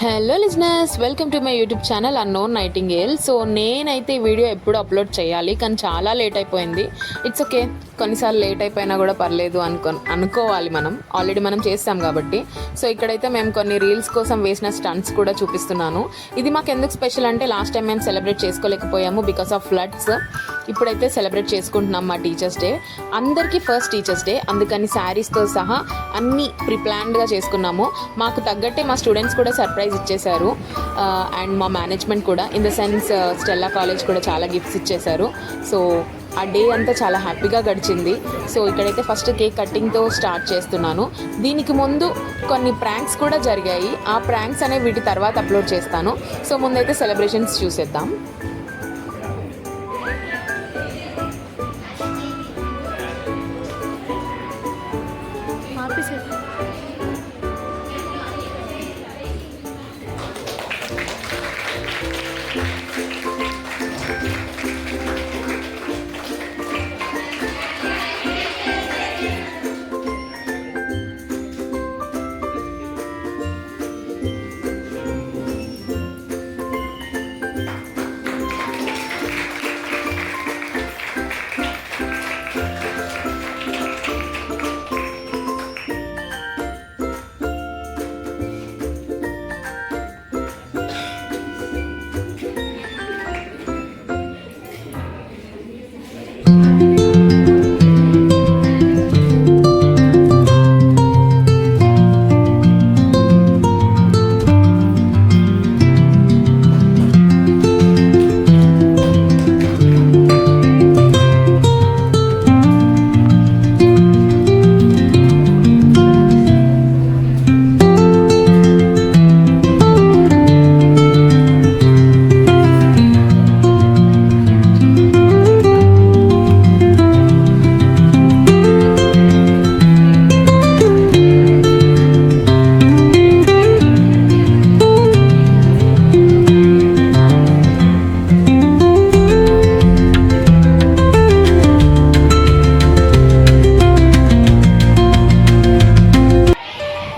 Hello listeners, welcome to my YouTube channel Unknown Nightingale. So నేనైతే ఈ video ఎప్పుడు upload చేయాలి, కానీ చాలా లేట్ అయిపోయింది. ఇట్స్ ఓకే, కొన్నిసార్లు లేట్ అయిపోయినా కూడా పర్లేదు అనుకోవాలి. ఆల్రెడీ మనం చేస్తాం కాబట్టి. సో ఇక్కడైతే మేము కొన్ని రీల్స్ కోసం వేసిన స్టంట్స్ కూడా చూపిస్తున్నాను. ఇది మాకు ఎందుకు స్పెషల్ అంటే, లాస్ట్ టైం మేము సెలబ్రేట్ చేసుకోలేకపోయాము బికాస్ ఆఫ్ ఫ్లడ్స్. ఇప్పుడైతే సెలబ్రేట్ చేసుకుంటున్నాం మా టీచర్స్ డే. అందరికీ ఫస్ట్ టీచర్స్ డే, అందుకని శారీస్తో సహా అన్నీ ప్రిప్లాన్డ్గా చేసుకున్నాము. మాకు తగ్గట్టే మా స్టూడెంట్స్ కూడా సర్ప్రైజ్ ఇచ్చేశారు. అండ్ మా మేనేజ్మెంట్ కూడా, in the sense Stella college కూడా చాలా గిఫ్ట్స్ ఇచ్చేశారు. సో ఆ డే అంతా చాలా హ్యాపీగా గడిచింది. సో ఇక్కడైతే ఫస్ట్ కేక్ కటింగ్తో స్టార్ట్ చేస్తున్నాను. దీనికి ముందు కొన్ని ప్రాంక్స్ కూడా జరిగాయి. ఆ ప్రాంక్స్ అనేవి వీటి తర్వాత అప్లోడ్ చేస్తాను. సో ముందైతే సెలబ్రేషన్స్ చూసేద్దాం.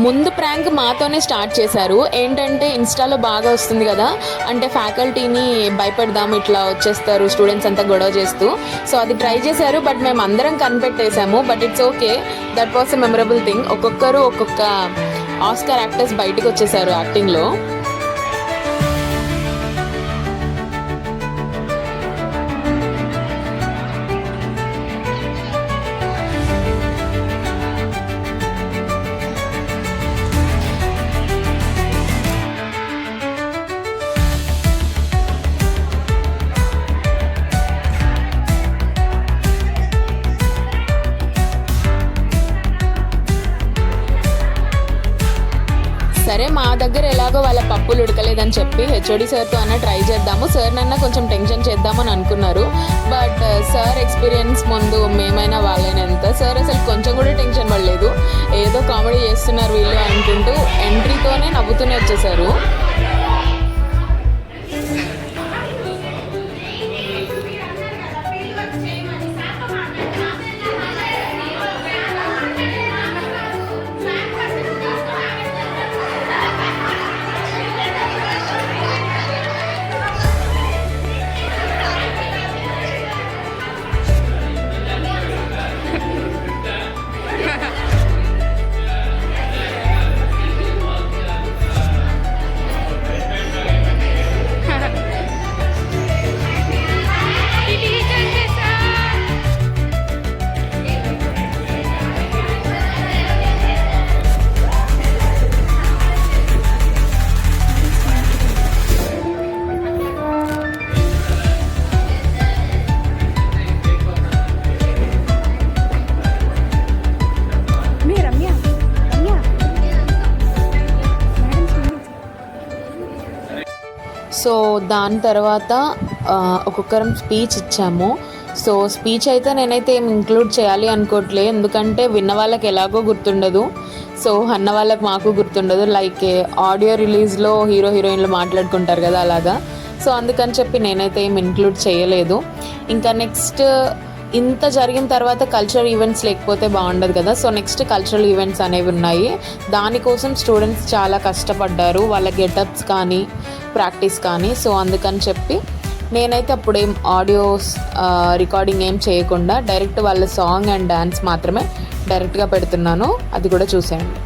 ముందు ప్రాంక్ మాతోనే స్టార్ట్ చేశారు. ఏంటంటే, ఇన్స్టాలో బాగా వస్తుంది కదా, అంటే ఫ్యాకల్టీని భయపెడదాం, ఇట్లా వచ్చేస్తారు స్టూడెంట్స్ అంతా గొడవ చేస్తూ. సో అది ట్రై చేశారు, బట్ మేము అందరం కనిపెట్టేశాము. But it's okay, that was a memorable thing. ఒక్కొక్కరు ఒక్కొక్క ఆస్కార్ యాక్టర్స్ బయటకు వచ్చేసారు యాక్టింగ్లో. సరే, మా దగ్గర ఎలాగో వాళ్ళ పప్పులు ఉడకలేదని చెప్పి హెచ్ఓడి సార్తో అన్న ట్రై చేద్దాము, సార్ నన్న కొంచెం టెన్షన్ చేద్దామని అనుకున్నారు. బట్ సార్ ఎక్స్పీరియన్స్ ముందు మేమైనా వాళ్ళైనా ఎంత, సార్ అసలు కొంచెం కూడా టెన్షన్ పడలేదు. ఏదో కామెడీ చేస్తున్నారు వీళ్ళు అనుకుంటూ ఎంట్రీతోనే నవ్వుతూనే వచ్చేసారు. సో దాని తర్వాత ఒక్కొక్కరం స్పీచ్ ఇచ్చాము. సో స్పీచ్ అయితే నేనైతే ఏం ఇంక్లూడ్ చేయాలి అనుకోవట్లే, ఎందుకంటే విన్న వాళ్ళకి ఎలాగో గుర్తుండదు, సో అన్న వాళ్ళకి మాకు గుర్తుండదు. లైక్ ఆడియో రిలీజ్లో హీరో హీరోయిన్లు మాట్లాడుకుంటారు కదా, అలాగా. సో అందుకని చెప్పి నేనైతే ఏం ఇంక్లూడ్ చేయలేదు. ఇంకా నెక్స్ట్ ఇంత జరిగిన తర్వాత కల్చరల్ ఈవెంట్స్ లేకపోతే బాగుండదు కదా. సో నెక్స్ట్ కల్చరల్ ఈవెంట్స్ అనేవి ఉన్నాయి. దానికోసం స్టూడెంట్స్ చాలా కష్టపడ్డారు, వాళ్ళ గెటప్స్ కానీ ప్రాక్టీస్ కానీ. సో అందుకని చెప్పి నేనైతే అప్పుడేం ఆడియోస్ రికార్డింగ్ ఏం చేయకుండా డైరెక్ట్ వాళ్ళ సాంగ్ అండ్ డ్యాన్స్ మాత్రమే డైరెక్ట్గా పెడుతున్నాను. అది కూడా చూసేయండి.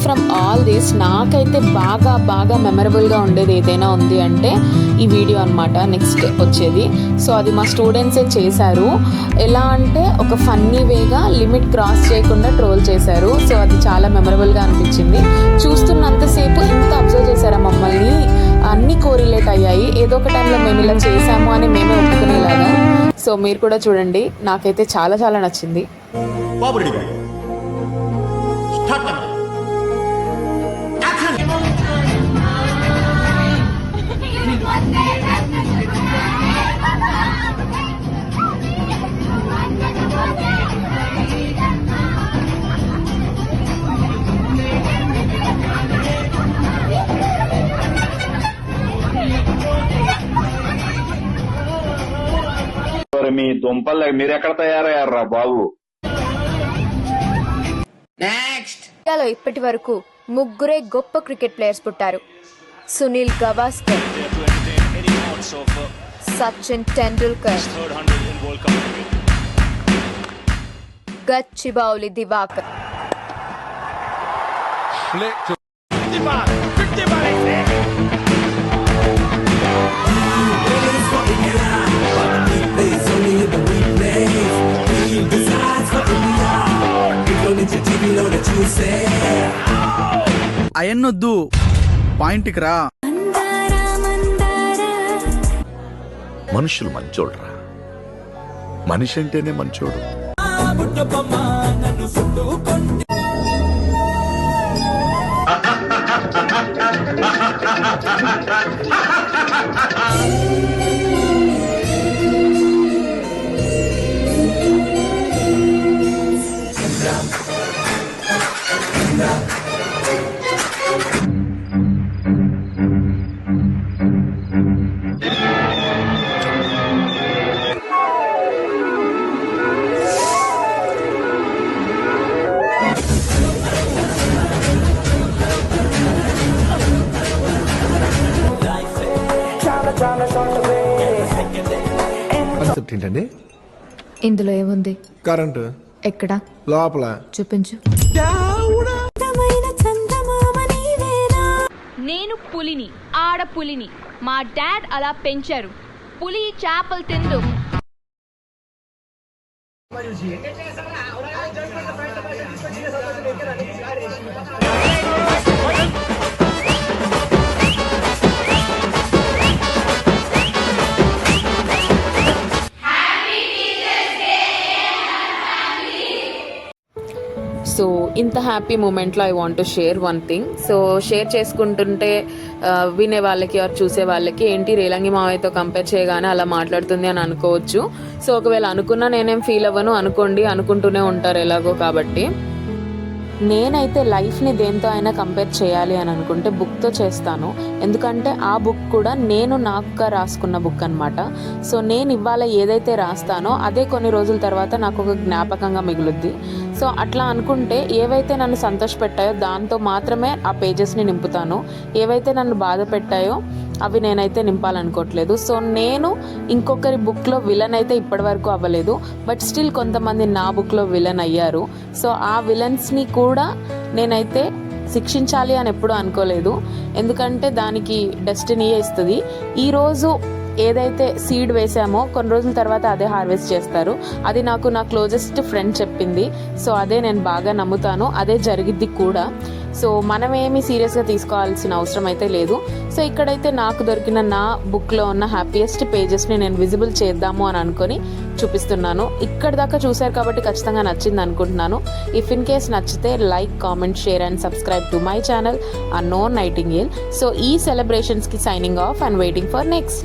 ఫ్రమ్ ఆల్ దిస్ నాకైతే బాగా మెమరబుల్గా ఉండేది ఏదైనా ఉంది అంటే ఈ వీడియో అనమాట నెక్స్ట్ వచ్చేది. సో అది మా స్టూడెంట్సే చేశారు. ఎలా అంటే ఒక ఫన్నీ వేగా లిమిట్ క్రాస్ చేయకుండా ట్రోల్ చేశారు. సో అది చాలా మెమరబుల్గా అనిపించింది. చూస్తున్నంతసేపు ఇంత అబ్జర్వ్ చేశారా మమ్మల్ని, అన్నీ కోరిలేట్ అయ్యాయి. ఏదో ఒక టైంలో మేము ఇలా చేసాము అని మేమే ఒప్పుకునేలాగా. సో మీరు కూడా చూడండి, నాకైతే చాలా నచ్చింది. మీ దుంపలు మీరెక్కడ తయారయ్యారా బాబు? ఇండియాలో ఇప్పటి వరకు ముగ్గురే గొప్ప క్రికెట్ ప్లేయర్స్ పుట్టారు. సునీల్ గవాస్కర్, సచిన్ టెండూల్కర్, గచ్చిబౌలి దివాకర్. అయన్నొద్దు, పాయింట్కి రా. మనుషులు మంచోడ్రా, మనిషి అంటేనే మంచోడు. కాన్సెప్ట్ ఏంటండి? ఇందులో ఏముంది? కరెంటు ఎక్కడ? లోపల. చూపించు. నేను పులిని, ఆడపులిని. మా డాడ్ అలా పెంచారు. పులి చేపలు తిందు. సో ఇంత హ్యాపీ మూమెంట్లో I want to share one thing. So share చేసుకుంటుంటే వినే వాళ్ళకి ఆర్ చూసే వాళ్ళకి ఏంటి రేలంగి మావయ్యతో కంపేర్ చేయగానే అలా మాట్లాడుతుంది అని అనుకోవచ్చు. సో ఒకవేళ అనుకున్నా నేనేం ఫీల్ అవ్వను, అనుకోండి, అనుకుంటూనే ఉంటారు ఎలాగో. కాబట్టి నేనైతే లైఫ్ని దేంతో అయినా కంపేర్ చేయాలి అని అనుకుంటే బుక్తో చేస్తాను. ఎందుకంటే ఆ బుక్ కూడా నేను నాకుగా రాసుకున్న బుక్ అనమాట. సో నేను ఇవాళ ఏదైతే రాస్తానో అదే కొన్ని రోజుల తర్వాత నాకు ఒక జ్ఞాపకంగా మిగులుద్ది. సో అట్లా అనుకుంటే ఏవైతే నన్ను సంతోషపెట్టాయో దాంతో మాత్రమే ఆ పేజెస్ని నింపుతాను. ఏవైతే నన్ను బాధ పెట్టాయో అవి నేనైతే నింపాలనుకోవట్లేదు. సో నేను ఇంకొకరి బుక్లో విలన్ అయితే ఇప్పటివరకు అవ్వలేదు, బట్ స్టిల్ కొంతమంది నా బుక్లో విలన్ అయ్యారు. సో ఆ విలన్స్ని కూడా నేనైతే శిక్షించాలి అని ఎప్పుడూ అనుకోలేదు. ఎందుకంటే దానికి డెస్టినీయే ఇస్తుంది. ఈరోజు ఏదైతే సీడ్ వేసామో కొన్ని రోజుల తర్వాత అదే హార్వెస్ట్ చేస్తారు. అది నాకు నా క్లోజెస్ట్ ఫ్రెండ్ చెప్పింది. సో అదే నేను బాగా నమ్ముతాను, అదే జరిగిద్ది కూడా. సో మనమేమి సీరియస్గా తీసుకోవాల్సిన అవసరం అయితే లేదు. సో ఇక్కడైతే నాకు దొరికిన నా బుక్లో ఉన్న హ్యాపీయెస్ట్ పేజెస్ని నేను విజిబుల్ చేద్దాము అని అనుకొని చూపిస్తున్నాను. ఇక్కడి దాకా చూశారు కాబట్టి ఖచ్చితంగా నచ్చింది అనుకుంటున్నాను. ఇఫ్ ఇన్ కేస్ నచ్చితే like, comment, share and subscribe to my channel Unknown Nightingale. So ఈ సెలబ్రేషన్స్కి signing off and waiting for next.